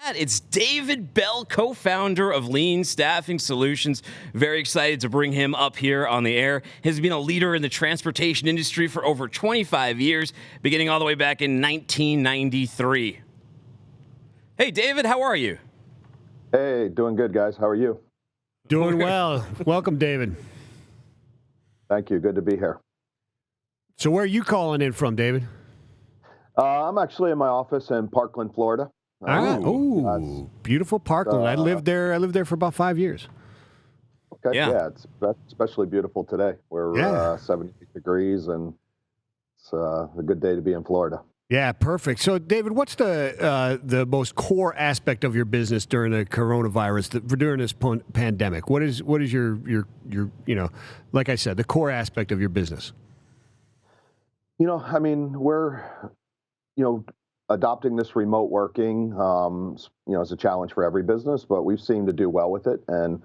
It's David Bell, co-founder of Lean Staffing Solutions. Very excited to bring him up here on the air. He's been a leader in the transportation industry for over 25 years, beginning all the way back in 1993. Hey, David, how are you? Hey, doing good, guys. How are you? Doing well. Welcome, David. Thank you. Good to be here. So where are you calling in from, David? I'm actually in my office in Parkland, Florida. Beautiful Parkland. I lived there for about 5 years. Okay, yeah, it's especially beautiful today. We're 78 degrees, and it's a good day to be in Florida. Yeah, perfect. So, David, what's the most core aspect of your business during the coronavirus, during this pandemic? What is your like I said, the core aspect of your business? We're adopting this remote working, is a challenge for every business, but we've seemed to do well with it. And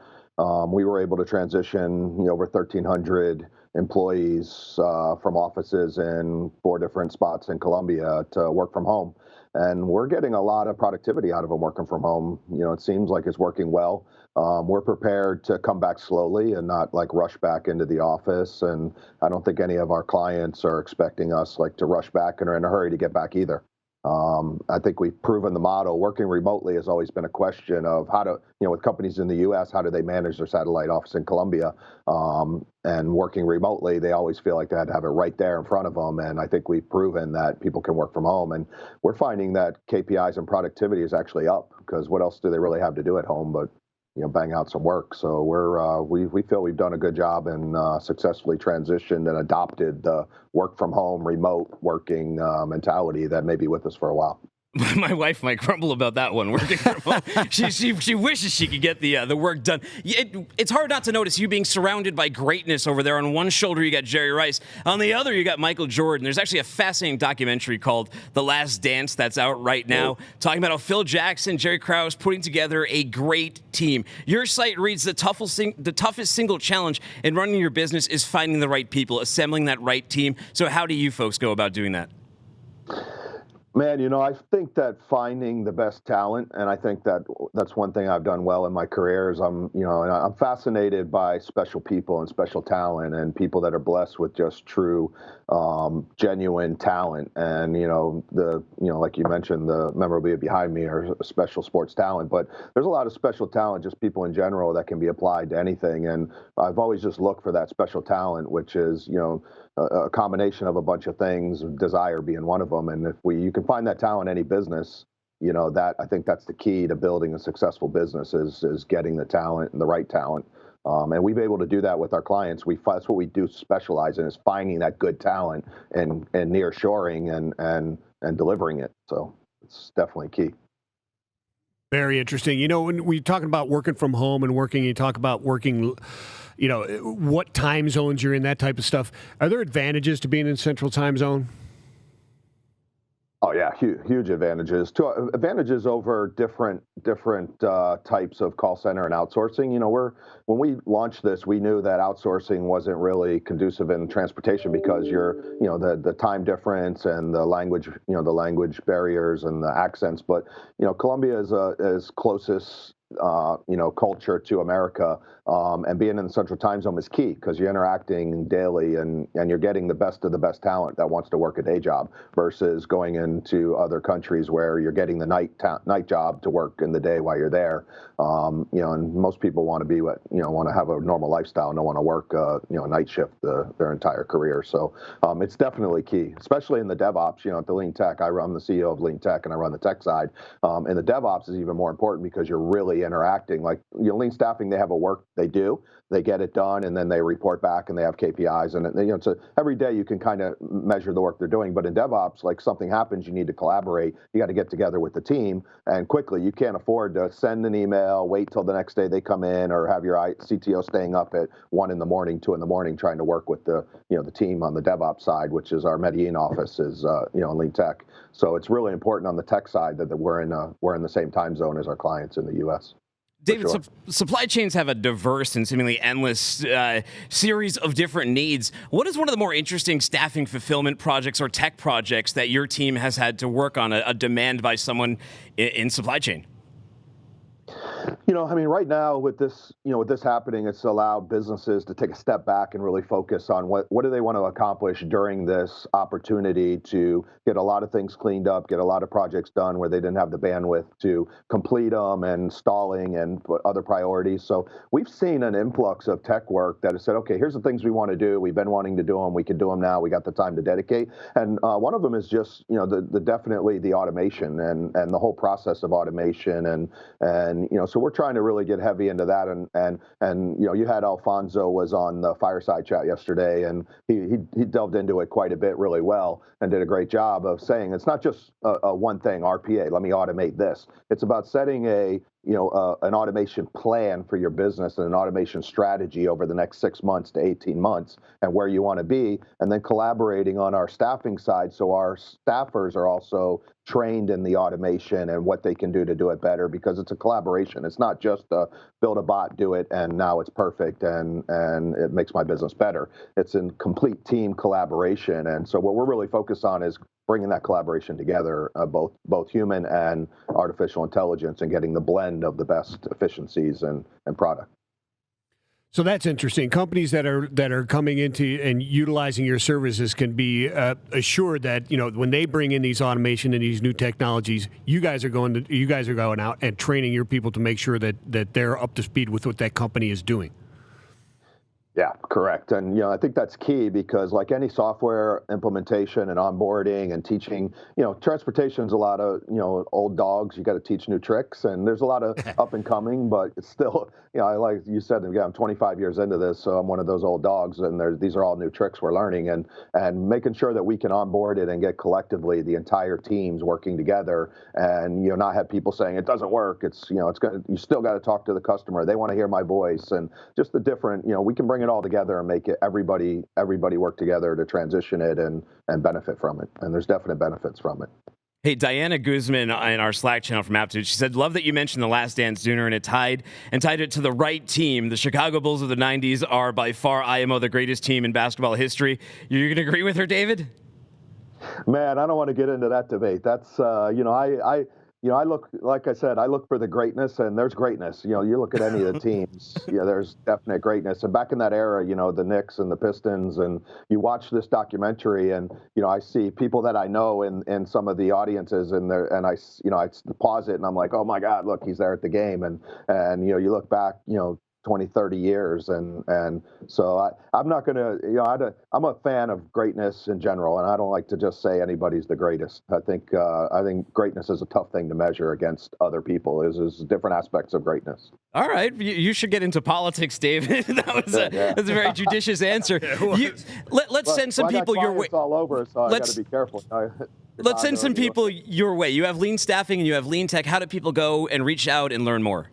we were able to transition, over 1,300 employees from offices in 4 different spots in Colombia to work from home. And we're getting a lot of productivity out of them working from home. It seems like it's working well. We're prepared to come back slowly and not rush back into the office. And I don't think any of our clients are expecting us to rush back and are in a hurry to get back either. I think we've proven the model. Working remotely has always been a question of how to, with companies in the U.S., how do they manage their satellite office in Colombia? And working remotely, they always feel like they had to have it right there in front of them. And I think we've proven that people can work from home. And we're finding that KPIs and productivity is actually up, because what else do they really have to do at home but bang out some work? So we feel we've done a good job and successfully transitioned and adopted the work from home, remote working mentality that may be with us for a while. My wife might grumble about that one, working from home. She wishes she could get the work done. It's hard not to notice you being surrounded by greatness over there. On one shoulder, you got Jerry Rice. On the other, you got Michael Jordan. There's actually a fascinating documentary called The Last Dance that's out right now, talking about how Phil Jackson, Jerry Krause putting together a great team. Your site reads the toughest single challenge in running your business is finding the right people, assembling that right team. So how do you folks go about doing that? Man, I think that finding the best talent, and I think that's one thing I've done well in my career, is I'm fascinated by special people and special talent and people that are blessed with just true, genuine talent. And, like you mentioned, the memorabilia behind me are special sports talent, but there's a lot of special talent, just people in general, that can be applied to anything. And I've always just looked for that special talent, which is, a combination of a bunch of things, desire being one of them. And if you can find that talent in any business, I think that's the key to building a successful business is getting the talent and the right talent. And we've been able to do that with our clients. That's what we do specialize in, is finding that good talent and nearshoring and delivering it. So it's definitely key. Very interesting. When we talk about working from home and working, you talk about working, what time zones you're in, that type of stuff. Are there advantages to being in Central Time Zone? Oh yeah, huge advantages. Advantages over different types of call center and outsourcing. When we launched this, we knew that outsourcing wasn't really conducive in transportation because the time difference and the language barriers and the accents. But Colombia is closest culture to America, and being in the Central Time Zone is key because you're interacting daily and you're getting the best of the best talent that wants to work a day job versus going into other countries where you're getting the night job to work in the day while you're there. And most people want to have a normal lifestyle and don't want to work a night shift their entire career. So it's definitely key, especially in the DevOps. At the Leantech, I'm the CEO of Leantech and I run the tech side. And the DevOps is even more important because you're really interacting. Lean Staffing, they have a work they do, they get it done, and then they report back and they have KPIs. And so every day you can kind of measure the work they're doing. But in DevOps, something happens, you need to collaborate. You got to get together with the team and quickly. You can't afford to send an email, wait till the next day they come in, or have your CTO staying up at 1 in the morning, 2 in the morning, trying to work with the team on the DevOps side, which is our Medellin office, is in Leantech. So it's really important on the tech side that we're in the same time zone as our clients in the U.S. David, supply chains have a diverse and seemingly endless series of different needs. What is one of the more interesting staffing fulfillment projects or tech projects that your team has had to work on, a demand by someone in supply chain? I mean, right now with this, with this happening, it's allowed businesses to take a step back and really focus on what do they want to accomplish during this opportunity to get a lot of things cleaned up, get a lot of projects done where they didn't have the bandwidth to complete them and stalling and other priorities. So we've seen an influx of tech work that has said, okay, here's the things we want to do. We've been wanting to do them. We can do them now. We got the time to dedicate. And one of them is just, the definitely the automation and the whole process of automation. And so we're trying to really get heavy into that, and you had Alfonso was on the Fireside Chat yesterday, and he delved into it quite a bit, really well, and did a great job of saying it's not just a one thing, RPA. Let me automate this. It's about setting an automation plan for your business and an automation strategy over the next 6 months to 18 months and where you want to be, and then collaborating on our staffing side so our staffers are also trained in the automation and what they can do to do it better, because it's a collaboration. It's not just build a bot, do it, and now it's perfect and it makes my business better. It's in complete team collaboration. And so what we're really focused on is bringing that collaboration together, both human and artificial intelligence, and getting the blend of the best efficiencies and product. So that's interesting. Companies that are coming into and utilizing your services can be assured that when they bring in these automation and these new technologies, you guys are going out and training your people to make sure that they're up to speed with what that company is doing. Yeah, correct. And, I think that's key, because like any software implementation and onboarding and teaching, transportation's a lot of, old dogs. You got to teach new tricks, and there's a lot of up and coming, but it's still, like you said, I'm 25 years into this, so I'm one of those old dogs, and these are all new tricks we're learning, and making sure that we can onboard it and get collectively the entire teams working together, and, not have people saying it doesn't work. It's, you still got to talk to the customer. They want to hear my voice, and just the different, we can bring it all together and make it everybody work together to transition it and benefit from it. And there's definite benefits from it. Hey, Diana Guzman in our Slack channel from Aptitude, she said, love that you mentioned The Last Dance sooner, and it tied it to the right team. The Chicago Bulls of the 90s are by far IMO the greatest team in basketball history. You're going to agree with her, David? Man, I don't want to get into that debate. That's, I look, like I said, I look for the greatness, and there's greatness. You look at any of the teams, there's definite greatness. And back in that era, the Knicks and the Pistons, and you watch this documentary, and, I see people that I know in some of the audiences, and I pause it, and I'm like, oh my God, look, he's there at the game. And you look back, 20, 30 years. And so I'm not going to, I'm a fan of greatness in general, and I don't like to just say anybody's the greatest. I think greatness is a tough thing to measure against other people. There's different aspects of greatness. All right. You should get into politics, David. That's a very judicious answer. Let's send some people your way. All over, so I got to be careful. Let's send some people your way. You have Lean Staffing and you have Leantech. How do people go and reach out and learn more?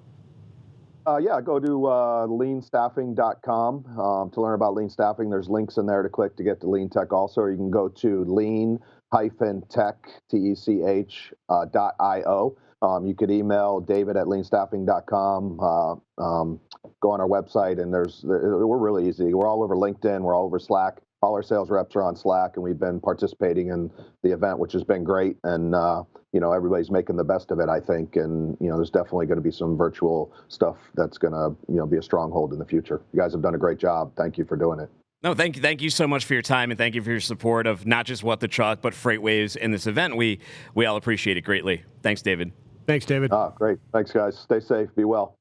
Go to leanstaffing.com to learn about Lean Staffing. There's links in there to click to get to Leantech also, or you can go to lean-tech.io. You could email David at leanstaffing.com, go on our website, and we're really easy. We're all over LinkedIn. We're all over Slack. All our sales reps are on Slack, and we've been participating in the event, which has been great. And, everybody's making the best of it, I think. And, there's definitely going to be some virtual stuff that's going to, be a stronghold in the future. You guys have done a great job. Thank you for doing it. No, thank you. Thank you so much for your time, and thank you for your support of not just What the Truck, but FreightWaves in this event. We all appreciate it greatly. Thanks, David. Thanks, David. Great. Thanks, guys. Stay safe. Be well.